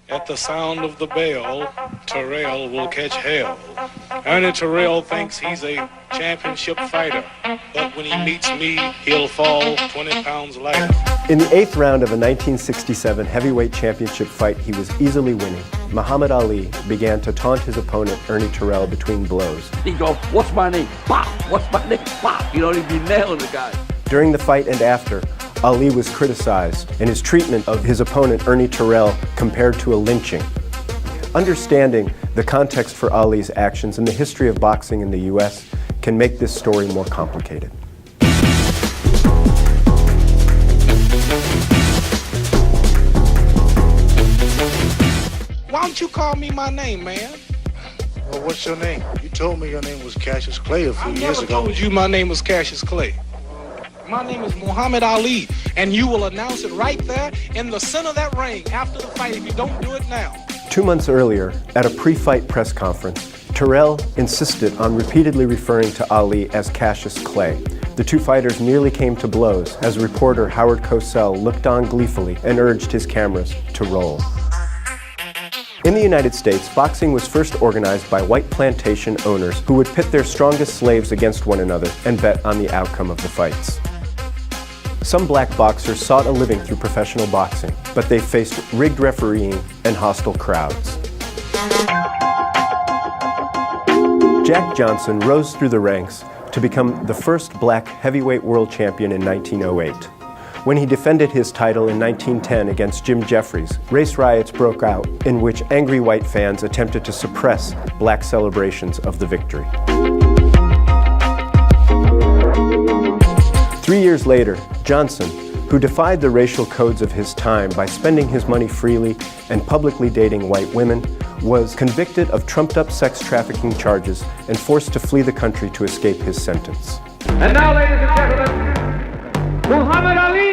At the sound of the bell, Terrell will catch hell. Ernie Terrell thinks he's a championship fighter, but when he meets me, he'll fall 20 pounds lighter. In the 8th round of a 1967 heavyweight championship fight he was easily winning, Muhammad Ali began to taunt his opponent, Ernie Terrell, between blows. He'd go, "What's my name?" Pop! "What's my name?" Pop! You know, he'd be nailing the guy. During the fight and after, Ali was criticized, and his treatment of his opponent, Ernie Terrell, compared to a lynching. Understanding the context for Ali's actions and the history of boxing in the U.S. can make this story more complicated. Why don't you call me my name, man? Well, what's your name? You told me your name was Cassius Clay a few years ago. I told you my name was Cassius Clay. My name is Muhammad Ali, and you will announce it right there in the center of that ring after the fight if you don't do it now. 2 months earlier, at a pre-fight press conference, Terrell insisted on repeatedly referring to Ali as Cassius Clay. The two fighters nearly came to blows as reporter Howard Cosell looked on gleefully and urged his cameras to roll. In the United States, boxing was first organized by white plantation owners who would pit their strongest slaves against one another and bet on the outcome of the fights. Some black boxers sought a living through professional boxing, but they faced rigged refereeing and hostile crowds. Jack Johnson rose through the ranks to become the first black heavyweight world champion in 1908. When he defended his title in 1910 against Jim Jeffries, race riots broke out in which angry white fans attempted to suppress black celebrations of the victory. 3 years later, Johnson, who defied the racial codes of his time by spending his money freely and publicly dating white women, was convicted of trumped-up sex trafficking charges and forced to flee the country to escape his sentence. And now, ladies and gentlemen, Muhammad Ali!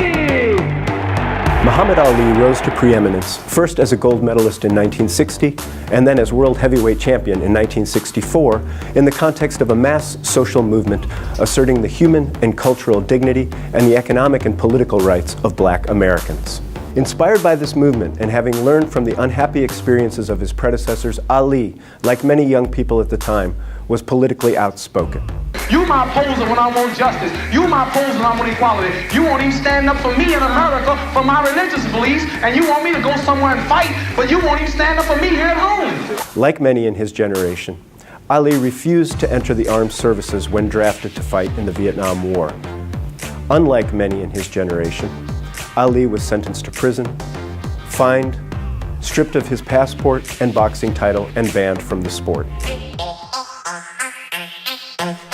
Muhammad Ali rose to preeminence, first as a gold medalist in 1960, and then as world heavyweight champion in 1964, in the context of a mass social movement asserting the human and cultural dignity and the economic and political rights of black Americans. Inspired by this movement and having learned from the unhappy experiences of his predecessors, Ali, like many young people at the time, was politically outspoken. You my opposer when I want justice. You my opposer when I want equality. You won't even stand up for me in America for my religious beliefs, and you want me to go somewhere and fight, but you won't even stand up for me here at home. Like many in his generation, Ali refused to enter the armed services when drafted to fight in the Vietnam War. Unlike many in his generation, Ali was sentenced to prison, fined, stripped of his passport and boxing title, and banned from the sport.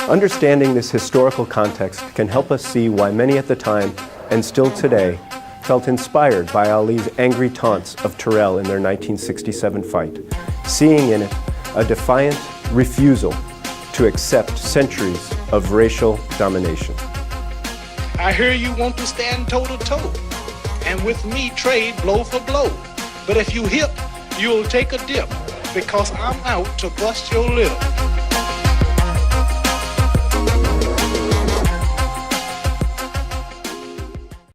Understanding this historical context can help us see why many at the time, and still today, felt inspired by Ali's angry taunts of Terrell in their 1967 fight, seeing in it a defiant refusal to accept centuries of racial domination. I hear you want to stand toe-to-toe, and with me trade blow for blow. But if you hip, you'll take a dip, because I'm out to bust your lip.